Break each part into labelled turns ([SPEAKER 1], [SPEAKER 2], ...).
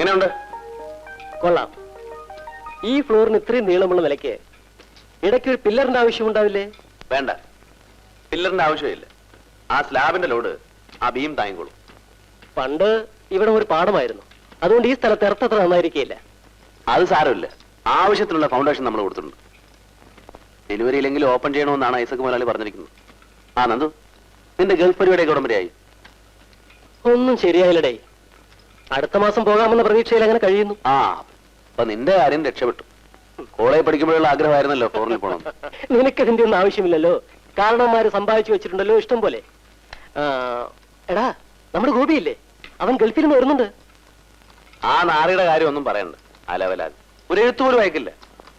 [SPEAKER 1] എങ്ങനെയുണ്ട്?
[SPEAKER 2] കൊള്ളാം. ഈ ഫ്ലോറിന് ഇത്രയും നീളമുള്ള നിലയ്ക്ക് ഇടയ്ക്ക് ഒരു പില്ലറിന്റെ ആവശ്യമുണ്ടാവില്ലേ?
[SPEAKER 1] വേണ്ട, പില്ലറിന്റെ ആവശ്യമില്ല. ആ സ്ലാബിന്റെ ലോഡ് ആ ബീം താങ്ങിക്കോളും.
[SPEAKER 2] പണ്ട് ഇവിടെ ഒരു പാടമായിരുന്നു, അതുകൊണ്ട് ഈ സ്ഥലത്ത് എർത്തത്ര നന്നായിരിക്കില്ല.
[SPEAKER 1] അത് സാരമില്ല, ആവശ്യത്തിനുള്ള ഫൗണ്ടേഷൻ നമ്മൾ കൊടുത്തിട്ടുണ്ട്. ഡെലിവറിയിലെങ്കിലും ഓപ്പൺ ചെയ്യണമെന്നാണ് ഐസക് മുതലാളി പറഞ്ഞിരിക്കുന്നത്. ആ നന്ദു, നിന്റെ ഗൾഫ് പരിപാടിയൊക്കെ ഉടമ്പടിയായി?
[SPEAKER 2] ഒന്നും ശരിയായില്ലടേ. അടുത്ത മാസം പോകാമെന്ന പ്രതീക്ഷയിൽ അങ്ങനെ കഴിയുന്നു.
[SPEAKER 1] ആ, അപ്പൊ നിന്റെ കാര്യം രക്ഷപ്പെട്ടു. കോളേജ് പഠിക്കുമ്പോഴുള്ള ആഗ്രഹമായിരുന്നല്ലോ ഫോറിനിൽ പോകണം.
[SPEAKER 2] നിനക്കതിന്റെ ഒന്നും ആവശ്യമില്ലല്ലോ, കാരണവന്മാര് സമ്പാദിച്ചു വെച്ചിട്ടുണ്ടല്ലോ ഇഷ്ടം പോലെ. എടാ, നമ്മുടെ ഗോപിയില്ലേ, അവൻ ഗൾഫിൽ നിന്ന് വരുന്നുണ്ട്.
[SPEAKER 1] ആ നാറിയുടെ കാര്യം ഒന്നും പറയണ്ട. അലവലാൽ ഒരു എഴുത്തു പോലും അയക്കില്ല.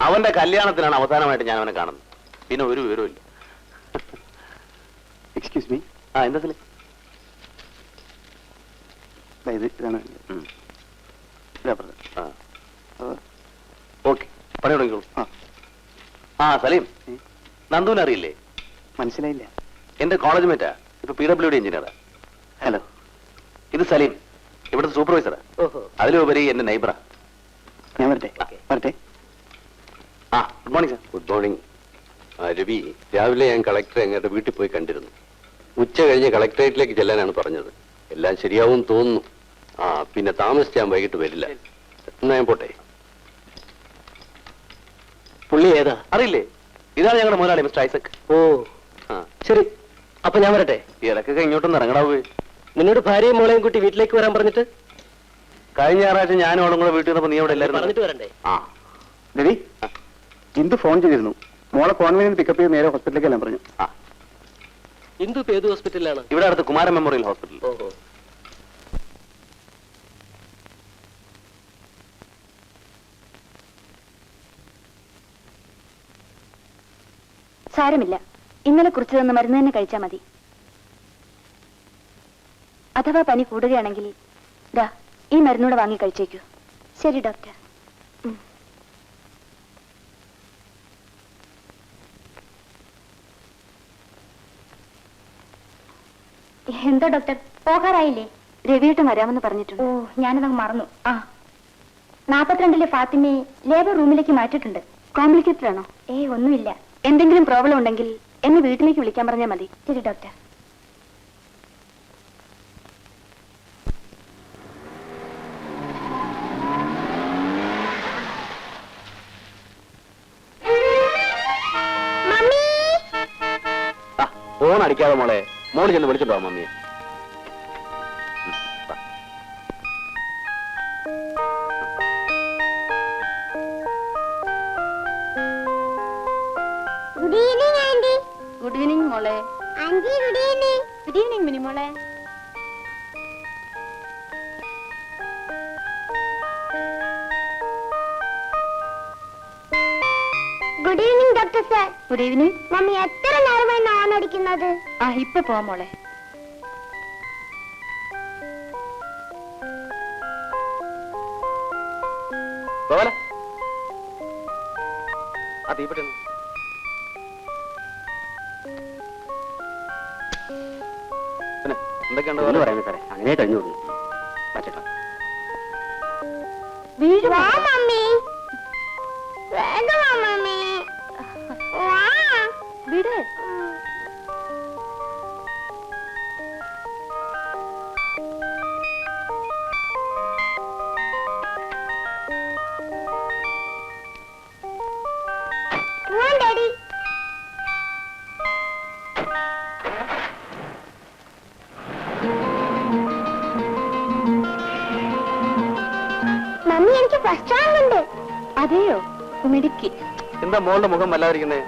[SPEAKER 1] അവന്റെ കല്യാണത്തിനാണ് അവസാനമായിട്ട് ഞാൻ അവനെ കാണുന്നത്. പിന്നെ ഒരു വിവരവും ഇല്ല.
[SPEAKER 3] Excuse me.
[SPEAKER 1] ആ, എന്താ ഓക്കെ, പണി തുടങ്ങിക്കോളൂ. ആ സലീം, നന്ദുവിനെ അറിയില്ലേ?
[SPEAKER 3] മനസ്സിലായില്ല.
[SPEAKER 1] എന്റെ കോളേജ് മേറ്റാ, ഇപ്പൊ PWD എഞ്ചിനീയറാ.
[SPEAKER 3] ഹലോ,
[SPEAKER 1] ഇത് സലീം, ഇവിടുത്തെ സൂപ്പർവൈസറാ. അതിലുപരി എന്റെ നൈബറാ.
[SPEAKER 3] ഞാൻ വരട്ടെ? വരട്ടെ.
[SPEAKER 1] ആ, good morning sir.
[SPEAKER 4] Good morning. Ravi, രാവിലെ ഞാൻ കളക്ടറെ അങ്ങയുടെ വീട്ടിൽ പോയി കണ്ടിരുന്നു. ഉച്ച കഴിഞ്ഞ് കളക്ടറേറ്റിലേക്ക് ചെല്ലാനാണ് പറഞ്ഞത്. എല്ലാം ശരിയാവും തോന്നുന്നു. ആ, പിന്നെ താമസിച്ച് ഞാൻ വൈകിട്ട് വരില്ല. എന്നാ ഞാൻ പോട്ടെ.
[SPEAKER 2] പുള്ളി ഏതാ
[SPEAKER 1] അറിയില്ലേ? ഇതാണ് ഞങ്ങളുടെ മുതലാളി, മിസ്റ്റർ ഐസക്.
[SPEAKER 2] ഓ,
[SPEAKER 1] ആ
[SPEAKER 2] ശരി, അപ്പൊ ഞാൻ വരട്ടെ.
[SPEAKER 1] ഇടക്കൊക്കെ ഇങ്ങോട്ടൊന്ന് ഇറങ്ങടാ പോയി.
[SPEAKER 2] നിന്നോട് ഭാര്യയും മോളെയും കൂട്ടി വീട്ടിലേക്ക് വരാൻ പറഞ്ഞിട്ട്
[SPEAKER 1] കഴിഞ്ഞ ഞായറാഴ്ച ഞാനും അവളും കൂടെ വീട്ടിൽ വന്നപ്പോ നീ അവിടെ എല്ലാവരും
[SPEAKER 2] പറഞ്ഞിട്ട് വരണ്ടേ?
[SPEAKER 1] ആ,
[SPEAKER 3] രവി, ഇന്ദു ഫോൺ ചെയ്തിരുന്നു. മോളെ കോൺവെന്റിൽ നിന്ന് പിക്കപ്പ് ചെയ്ത് നേരെ ഹോസ്പിറ്റലിലേക്ക് എല്ലാം പറഞ്ഞു.
[SPEAKER 1] ആ,
[SPEAKER 2] ഇന്ദു ഇപ്പൊ ഏത് ഹോസ്പിറ്റലിലാണ്?
[SPEAKER 1] ഇവിടെ അടുത്ത് കുമാരൻ മെമ്മോറിയൽ ഹോസ്പിറ്റൽ.
[SPEAKER 2] ഓഹോ.
[SPEAKER 5] സാരമില്ല, ഇന്നലെ കുറിച്ച് തന്ന മരുന്ന് തന്നെ കഴിച്ചാൽ മതി. അഥവാ പനി കൂടുകയാണെങ്കിൽ ദാ ഈ മരുന്നൂടെ വാങ്ങി കഴിച്ചേക്കൂ. ശരി ഡോക്ടർ. എന്താ ഡോക്ടർ, പോകാറായില്ലേ? രവിയേട്ടൻ വരാമെന്ന് പറഞ്ഞിട്ടുണ്ട്. ഓ, ഞാനതങ്ങ് മറന്നു. ആ, 42-ലെ ഫാത്തിമയെ ലേബർ റൂമിലേക്ക് മാറ്റിയിട്ടുണ്ട്. കോംപ്ലിക്കേറ്റഡ് ആണോ? ഒന്നുമില്ല. എന്തെങ്കിലും പ്രോബ്ലം ഉണ്ടെങ്കിൽ എന്നെ വീട്ടിലേക്ക് വിളിക്കാൻ പറഞ്ഞാൽ മതി. ശരി ഡോക്ടർ.
[SPEAKER 1] ഫോൺ അടിക്കാതെ മോളെ, മോള് ചെന്ന് വിളിച്ചിട്ടോ മമ്മിയെ.
[SPEAKER 5] Good evening aunty. Good evening മോളെ. Aunty good evening. Good evening Mini മോളെ. Good evening doctor sir. Good evening. Mummy എത്ര നേരമായി ഓൺ അടിക്കുന്നത്? ആ, ഇപ്പൊ പോ മോളെ.
[SPEAKER 1] ആ തീപ്പെട്ടി പിന്നെ എന്തൊക്കെയുണ്ട്
[SPEAKER 3] പറയുന്നത് സാറേ? അങ്ങനെ കഴിഞ്ഞു കൊടുക്കും. പച്ചട്ടോ
[SPEAKER 5] മമ്മി, വേഗം മമ്മി. വിട്. ഡാഡി, മമ്മി എനിക്ക് ഫസ്റ്റ് റാങ്ക് ഉണ്ട്. അതെയോ? മിടുക്കി.
[SPEAKER 1] എന്താ മോളുടെ മുഖം വല്ലാതിരിക്കുന്നേ?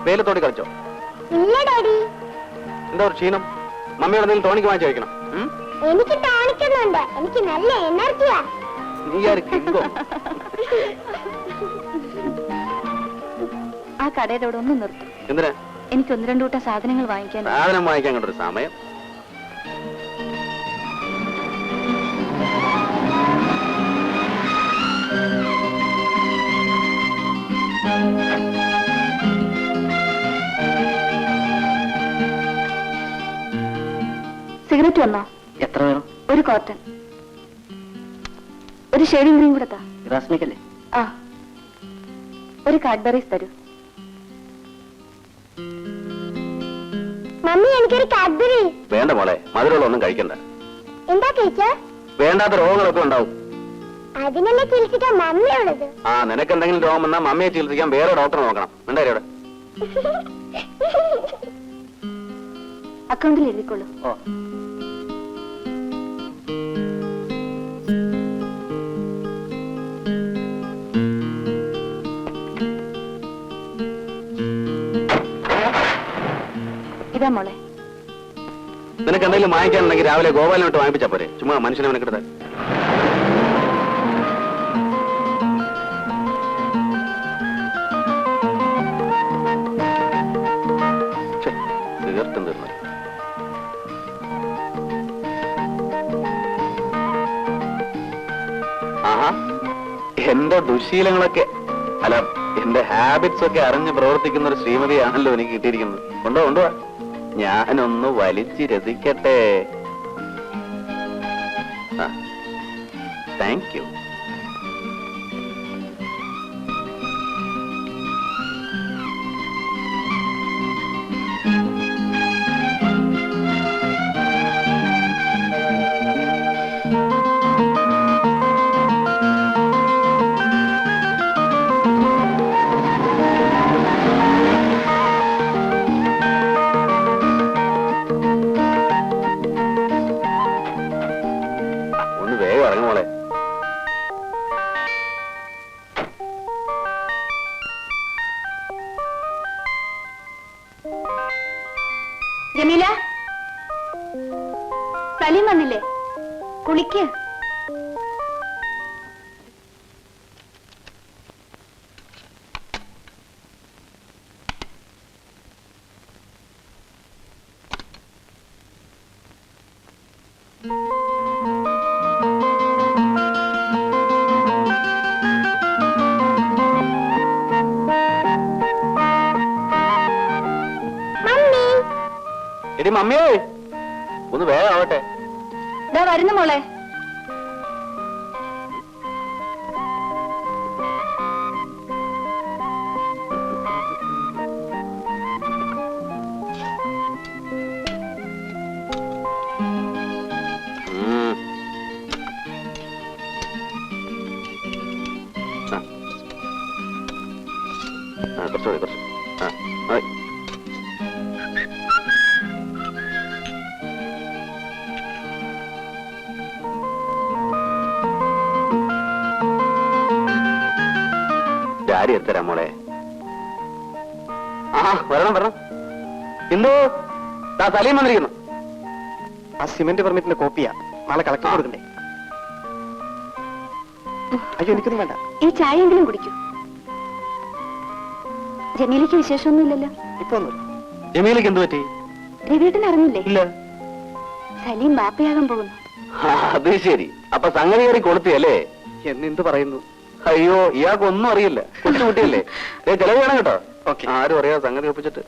[SPEAKER 1] വെയിലത്തോടി കളിച്ചോ?
[SPEAKER 5] ഇല്ല ഡാഡി.
[SPEAKER 1] എന്താ ഒരു ക്ഷീണം? മമ്മിയോട് എന്തെങ്കിലും ടോണിക്ക് വാങ്ങിച്ചു കഴിക്കണം.
[SPEAKER 5] എനിക്ക് ടോണിക്കൊന്നുണ്ട്, എനിക്ക് നല്ല എനർജിയാ.
[SPEAKER 1] നീ ആര് കിങ്കോ?
[SPEAKER 5] ആ കടയുടെ അവിടെ ഒന്ന് നിർത്തും.
[SPEAKER 1] എന്തിനാ?
[SPEAKER 5] എനിക്ക് 1-2 കൂട്ടം സാധനങ്ങൾ വാങ്ങിക്കാൻ.
[SPEAKER 1] സാധനം വാങ്ങിക്കാൻ കണ്ടൊരു സമയം.
[SPEAKER 5] സിഗരറ്റ് വന്നോ?
[SPEAKER 3] എത്ര വേണം?
[SPEAKER 5] ഒരു കോട്ടൺ. ഒരു ഷേവിംഗ് ക്രീം കൂടെ താ.
[SPEAKER 2] റസ്മിക്കല്ലേ?
[SPEAKER 5] ആ, ഒരു കാഡ്ബറീസ് തരൂ. മമ്മി, എനിക്കൊരു കാഡ്ബറി.
[SPEAKER 1] വേണ്ട മോളെ, മധുരമുള്ള ഒന്നും കഴിക്കണ്ട.
[SPEAKER 5] എന്താ കഴിച്ചാ?
[SPEAKER 1] വേണ്ടാത്ത രോഗങ്ങളൊക്കെ ഉണ്ടാവും.
[SPEAKER 5] അതിനല്ലേ ചികിത്സിക്കാൻ മമ്മിയുള്ളത്.
[SPEAKER 1] ആ, നിനക്ക് എന്തെങ്കിലും രോഗം വന്നാൽ മമ്മിയെ ചികിത്സിക്കാൻ വേറെ ഡോക്ടറെ നോക്കണം. ഉണ്ടായി അവിടെ
[SPEAKER 5] അക്കൗണ്ടിൽ എഴുതിക്കോളൂ.
[SPEAKER 2] ഓ,
[SPEAKER 5] ഇതാ മോളെ.
[SPEAKER 1] നിനക്ക് എന്തെങ്കിലും വാങ്ങിക്കാനുണ്ടെങ്കിൽ രാവിലെ ഗോപാലനോട്ട് വാങ്ങിപ്പിച്ചാ പോരെ. ചുമ്മാ മനുഷ്യനെ മെനക്കെടുത്ത. തീർത്തും തീർന്നു. ആഹാ, എന്റെ ദുശീലങ്ങളൊക്കെ അല്ല, എന്റെ ഹാബിറ്റ്സ് ഒക്കെ അറിഞ്ഞ് പ്രവർത്തിക്കുന്ന ഒരു ശ്രീമതിയാണല്ലോ എനിക്ക് കിട്ടിയിരിക്കുന്നത്. കൊണ്ടുപോവാ, ഞാനൊന്ന് വലിച്ച് രസിക്കട്ടെ. Thank you. ഒന്ന് വേഗം ഇറങ്ങും മോളെ.
[SPEAKER 5] ജമീല, സലീം വന്നില്ലേ? കുളിക്ക്.
[SPEAKER 1] എടി മമ്മിയേ, ഒന്ന് വേഗം ആവട്ടെ.
[SPEAKER 5] ദാ വരുന്നു മോളെ.
[SPEAKER 1] കുറച്ചുകൂടി കുറച്ച്. ആ, മതി. ഡാഡി എത്തരാ മോളെ. ആ, വരണം വരണം. എന്തോ സലീം വന്നിരിക്കുന്നു.
[SPEAKER 3] ആ സിമന്റ് പെർമിറ്റിന്റെ കോപ്പിയാ നാളെ കളക്ടർ കൊടുക്കണ്ടേ? അയ്യോ, എനിക്കൊന്നും വേണ്ട.
[SPEAKER 5] ഈ ചായയെങ്കിലും കുടിക്കൂ. ജമീലയ്ക്ക് വിശേഷമൊന്നുമില്ലല്ലോ?
[SPEAKER 3] ഇപ്പൊ ഒന്നും
[SPEAKER 1] ജമീലയ്ക്ക് എന്ത് പറ്റി?
[SPEAKER 5] രവിയേട്ടൻ അറിഞ്ഞില്ലേ?
[SPEAKER 1] ഇല്ല.
[SPEAKER 5] സലീം ബാപ്പയാകാൻ പോകുന്നു.
[SPEAKER 1] അത് ശരി. അപ്പൊ സംഗതി കയറി കൊടുത്തിയല്ലേ?
[SPEAKER 3] എന്നെന്ത് പറയുന്നു?
[SPEAKER 1] അയ്യോ, ഇയാൾക്കൊന്നും അറിയില്ല. കൊച്ചുകുട്ടിയല്ലേ? ചെലവ് വേണം കേട്ടോ.
[SPEAKER 3] ഓക്കെ.
[SPEAKER 1] ആരും അറിയാതെ സംഗതി ഒപ്പിച്ചിട്ട്.